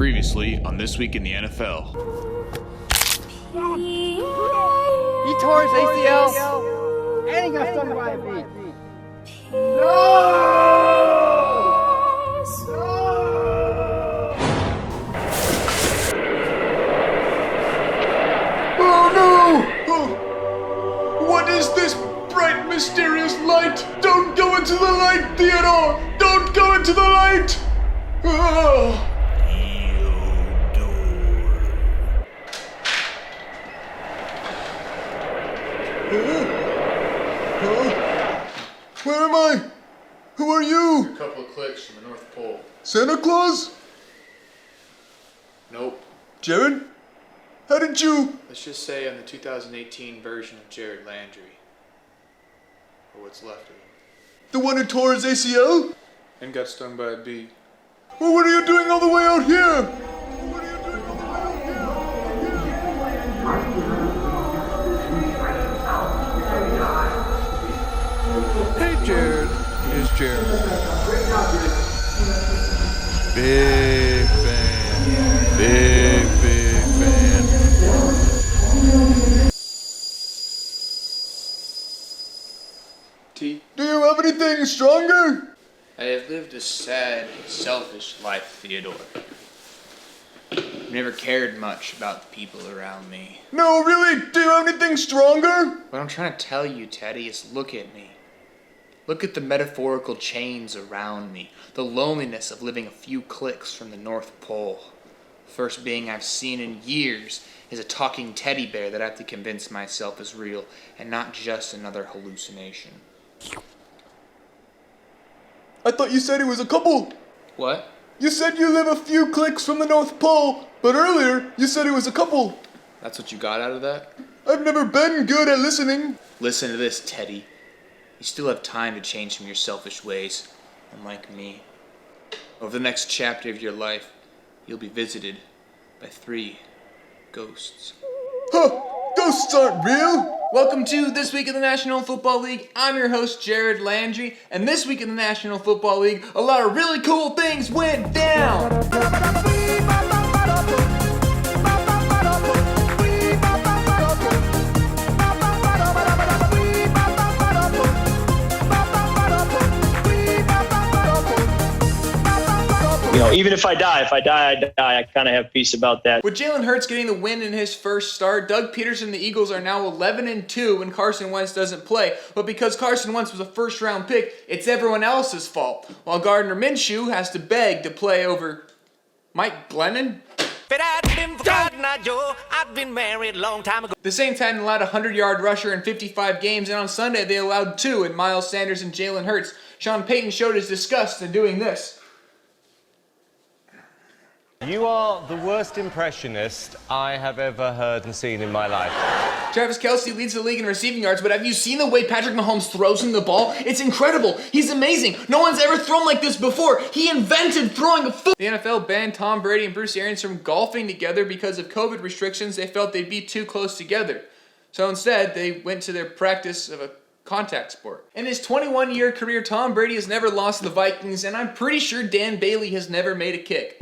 Previously on This Week in the NFL. He tore his ACL and he got stung by a bee. Oh no! Oh. What is this bright, mysterious light? Don't go into the light, Theodore! Don't go into the light! Oh. Where am I? Who are you? A couple of clicks from the North Pole. Santa Claus? Nope. Jared? How did you? Let's just say I'm the 2018 version of Jared Landry. Or what's left of him. The one who tore his ACL? And got stung by a bee. Well, what are you doing all the way out here? Hey Jared, here's Jared. Big fan, big fan. T. Do you have anything stronger? I have lived a sad, selfish life, Theodore. I've never cared much about the people around me. No, really? Do you have anything stronger? What I'm trying to tell you, Teddy, is look at me. Look at the metaphorical chains around me, the loneliness of living a few clicks from the North Pole. The first being I've seen in years is a talking teddy bear that I have to convince myself is real and not just another hallucination. I thought you said it was a couple. What? You said you live a few clicks from the North Pole, but earlier you said it was a couple. That's what you got out of that? I've never been good at listening. Listen to this, Teddy. You still have time to change from your selfish ways, unlike me. Over the next chapter of your life, you'll be visited by 3 ghosts. Huh, ghosts aren't real. Welcome to This Week in the National Football League. I'm your host, Jared Landry, and this week in the National Football League, a lot of really cool things went down. You know, even if I die, I die. I kind of have peace about that. With Jalen Hurts getting the win in his first start, Doug Peterson and the Eagles are now 11-2 when Carson Wentz doesn't play. But because Carson Wentz was a first-round pick, it's everyone else's fault. While Gardner Minshew has to beg to play over Mike Glennon. I've been married a long time ago. The same time allowed a 100-yard rusher in 55 games, and on Sunday they allowed 2 in Miles Sanders and Jalen Hurts. Sean Payton showed his disgust in doing this. You are the worst impressionist I have ever heard and seen in my life. Travis Kelce leads the league in receiving yards, but have you seen the way Patrick Mahomes throws him the ball? It's incredible. He's amazing. No one's ever thrown like this before. He invented throwing a foot. The NFL banned Tom Brady and Bruce Arians from golfing together because of COVID restrictions. They felt they'd be too close together. So instead, they went to their practice of a contact sport. In his 21-year career, Tom Brady has never lost to the Vikings, and I'm pretty sure Dan Bailey has never made a kick.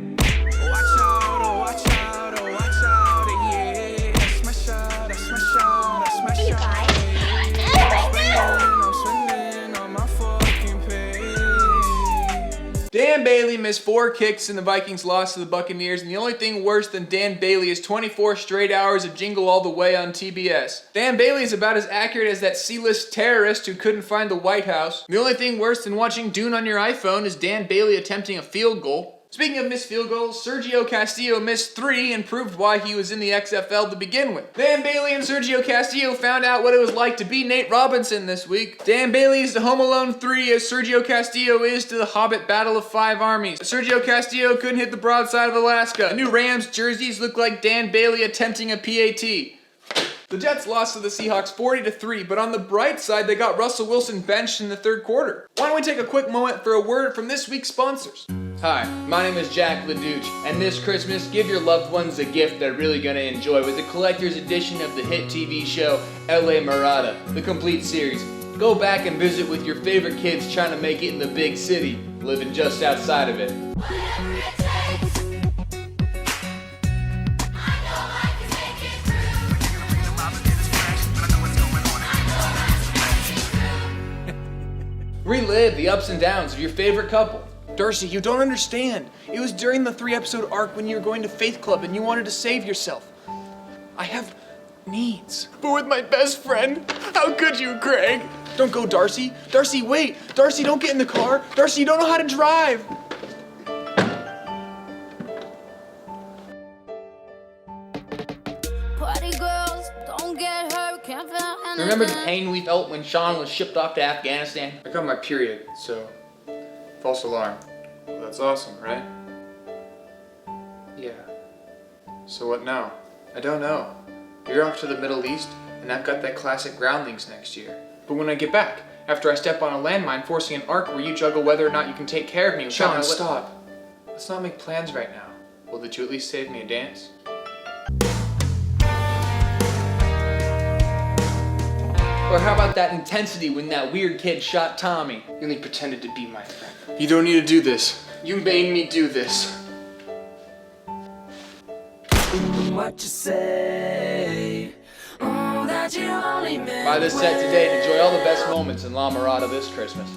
Dan Bailey missed 4 kicks in the Vikings' loss to the Buccaneers, and the only thing worse than Dan Bailey is 24 straight hours of Jingle All the Way on TBS. Dan Bailey is about as accurate as that C-list terrorist who couldn't find the White House. The only thing worse than watching Dune on your iPhone is Dan Bailey attempting a field goal. Speaking of missed field goals, Sergio Castillo missed 3 and proved why he was in the XFL to begin with. Dan Bailey and Sergio Castillo found out what it was like to be Nate Robinson this week. Dan Bailey is to Home Alone 3 as Sergio Castillo is to the Hobbit Battle of 5 Armies. Sergio Castillo couldn't hit the broadside of Alaska. The new Rams jerseys look like Dan Bailey attempting a PAT. The Jets lost to the Seahawks 40-3, but on the bright side, they got Russell Wilson benched in the third quarter. Why don't we take a quick moment for a word from this week's sponsors? Hi, my name is Jack LaDouche, and this Christmas, give your loved ones a gift they're really gonna enjoy with the collector's edition of the hit TV show L.A. Murata, the complete series. Go back and visit with your favorite kids trying to make it in the big city, living just outside of it. relive the ups and downs of your favorite couple. Darcy, you don't understand. It was during the 3-episode arc when you were going to Faith Club and you wanted to save yourself. I have needs. But with my best friend, how could you, Craig? Don't go, Darcy. Darcy, wait. Darcy, don't get in the car. Darcy, you don't know how to drive. Party girls, don't get hurt, can't feel anything. Remember the pain we felt when Sean was shipped off to Afghanistan? I got my period, so false alarm. Well, that's awesome, right? Yeah. So what now? I don't know. You're off to the Middle East, and I've got that classic groundlings next year. But when I get back, after I step on a landmine forcing an arc where you juggle whether or not you can take care of me. Sean, stop. Let's not make plans right now. Well, did you at least save me a dance? Or how about that intensity when that weird kid shot Tommy? You only pretended to be my friend. You don't need to do this. You made me do this. What you say? That you only meant Buy this set today and enjoy all the best moments in La Mirada this Christmas.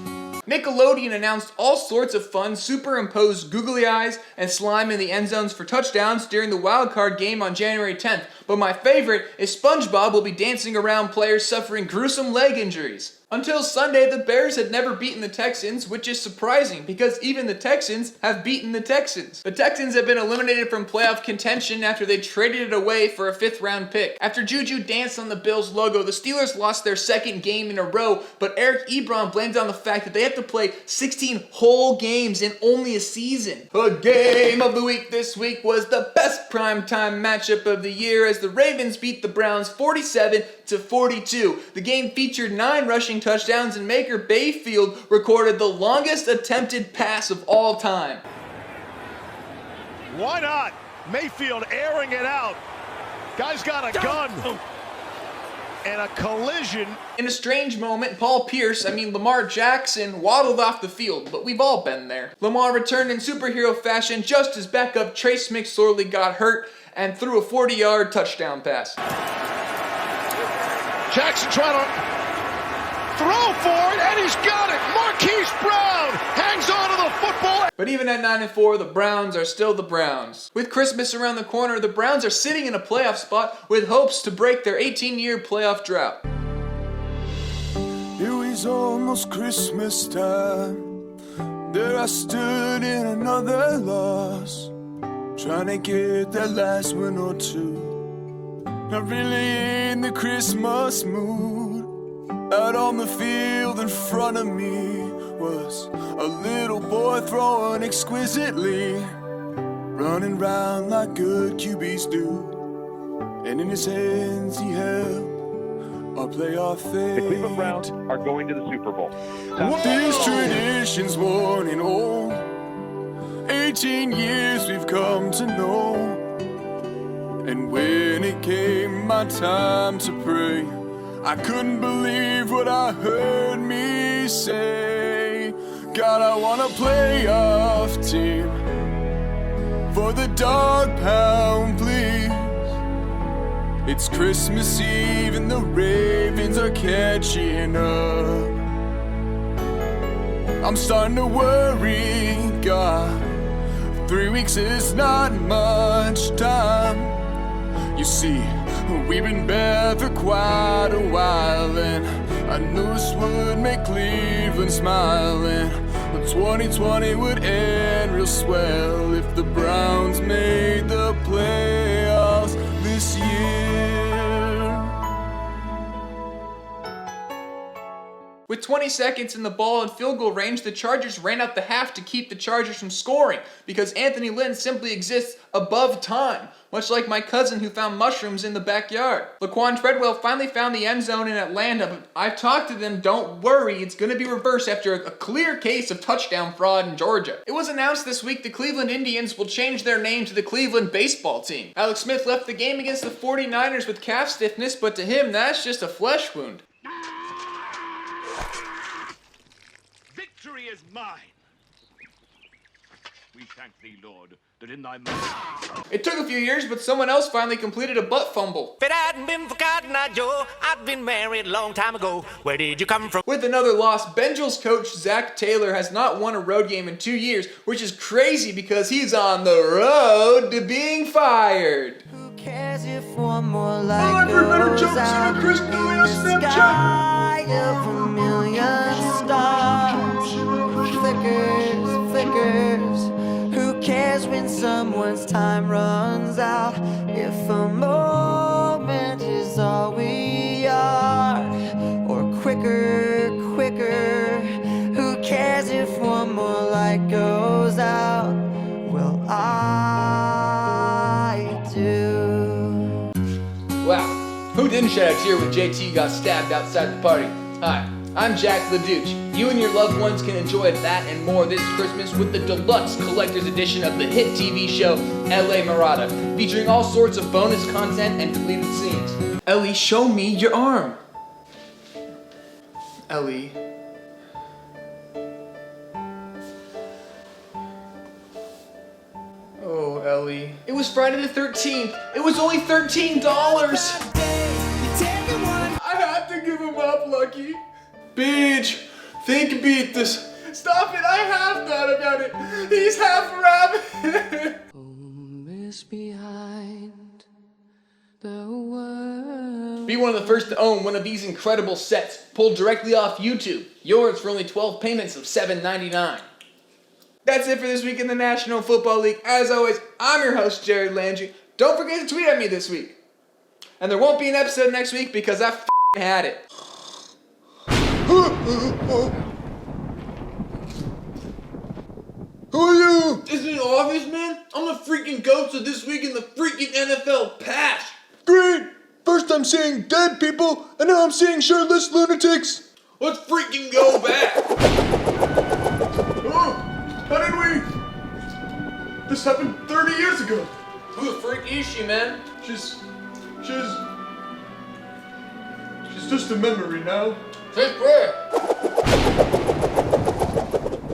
Nickelodeon announced all sorts of fun, superimposed googly eyes and slime in the end zones for touchdowns during the wild card game on January 10th. But my favorite is SpongeBob will be dancing around players suffering gruesome leg injuries. Until Sunday, the Bears had never beaten the Texans, which is surprising because even the Texans have beaten the Texans. The Texans have been eliminated from playoff contention after they traded it away for a 5th-round pick. After Juju danced on the Bills logo, the Steelers lost their 2nd game in a row, but Eric Ebron blamed on the fact that they have to play 16 whole games in only a season. The game of the week this week was the best primetime matchup of the year as the Ravens beat the Browns 47-42. The game featured 9 rushing touchdowns and Baker Mayfield recorded the longest attempted pass of all time. Why not? Mayfield airing it out. Guy's got a gun. And a collision. In a strange moment, Lamar Jackson waddled off the field, but we've all been there. Lamar returned in superhero fashion just as backup Trace McSorley got hurt and threw a 40-yard touchdown pass. Jackson trying to throw for it, and he's got it. Marquise Brown hangs on to the football. But even at 9-4, the Browns are still the Browns. With Christmas around the corner, the Browns are sitting in a playoff spot with hopes to break their 18-year playoff drought. It was almost Christmas time. There I stood in another loss, trying to get that last win or two. Not really in the Christmas mood. Out on the field in front of me was a little boy throwing exquisitely, running round like good QBs do. And in his hands he held a playoff fate. The Cleveland Browns are going to the Super Bowl. This tradition's worn and old. 18 years we've come to know. And when it came my time to pray, I couldn't believe what I heard me say. God, I want a playoff team for the dog pound, please. It's Christmas Eve and the Ravens are catching up. I'm starting to worry, God. 3 weeks is not much time. You see, we've been bad for quite a while, and I knew this would make Cleveland smile, and 2020 would end real swell if the Browns made the playoffs this year. With 20 seconds in the ball and field goal range, the Chargers ran out the half to keep the Chargers from scoring because Anthony Lynn simply exists above time, much like my cousin who found mushrooms in the backyard. Laquan Treadwell finally found the end zone in Atlanta, but I've talked to them, don't worry, it's going to be reversed after a clear case of touchdown fraud in Georgia. It was announced this week the Cleveland Indians will change their name to the Cleveland Baseball Team. Alex Smith left the game against the 49ers with calf stiffness, but to him, that's just a flesh wound. Victory is mine. We thank thee, Lord, that in thy mercy. It took a few years, but someone else finally completed a butt fumble. If it hadn't been for Cotton Eye Joe, I'd been married a long time ago. Where did you come from? With another loss, Bengal's coach Zach Taylor has not won a road game in 2 years, which is crazy because he's on the road to being fired. Who cares if one more light better goes jokes out than Chris in Kelly on the Snapchat. sky of a million stars? Flickers, flickers. Who cares when someone's time runs out? If a moment is all we are, or quicker, quicker. Who cares if one more light goes out? Well, I do. Wow, who didn't shed a tear when JT got stabbed outside the party? Hi, I'm Jack LaDuce. You and your loved ones can enjoy that and more this Christmas with the deluxe collector's edition of the hit TV show LA Murata, featuring all sorts of bonus content and deleted scenes. Ellie, show me your arm. Ellie. Oh, Ellie. It was Friday the 13th. It was only $13. I had to give him up, Lucky. Bitch, think beat this. Stop it, I have thought about it. He's half rabbit. Behind the world. Be one of the first to own one of these incredible sets, pulled directly off YouTube. Yours for only 12 payments of $7.99. That's it for this week in the National Football League. As always, I'm your host, Jared Landry. Don't forget to tweet at me this week. And there won't be an episode next week because I had it. Who are you? Isn't it obvious, man? I'm the freaking ghost of This Week in the freaking NFL Pass. Great! First I'm seeing dead people, and now I'm seeing shirtless lunatics. Let's freaking go back. Oh, how did we? This happened 30 years ago. Who the freak is she, man? She's just a memory now. Take prayer.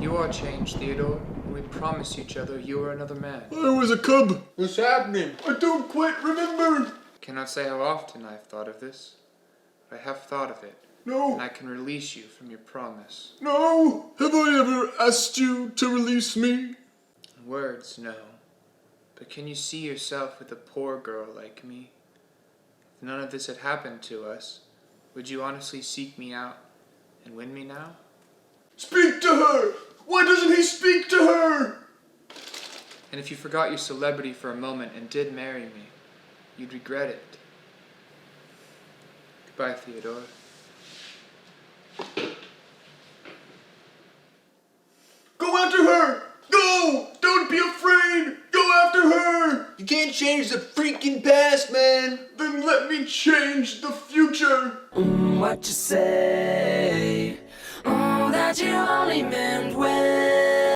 You are changed, Theodore. We promise each other you are another man. I was a cub. What's happening? I don't quite remember. Cannot say how often I've thought of this, but I have thought of it. No. And I can release you from your promise. No. Have I ever asked you to release me? Words, no. But can you see yourself with a poor girl like me? If none of this had happened to us, would you honestly seek me out and win me now? Speak to her! Why doesn't he speak to her? And if you forgot your celebrity for a moment and did marry me, you'd regret it. Goodbye, Theodore. Go after her! Go! Don't be afraid! Go after her! You can't change the freaking past, man! Then let me change the future! What you say? Oh, that you only meant well.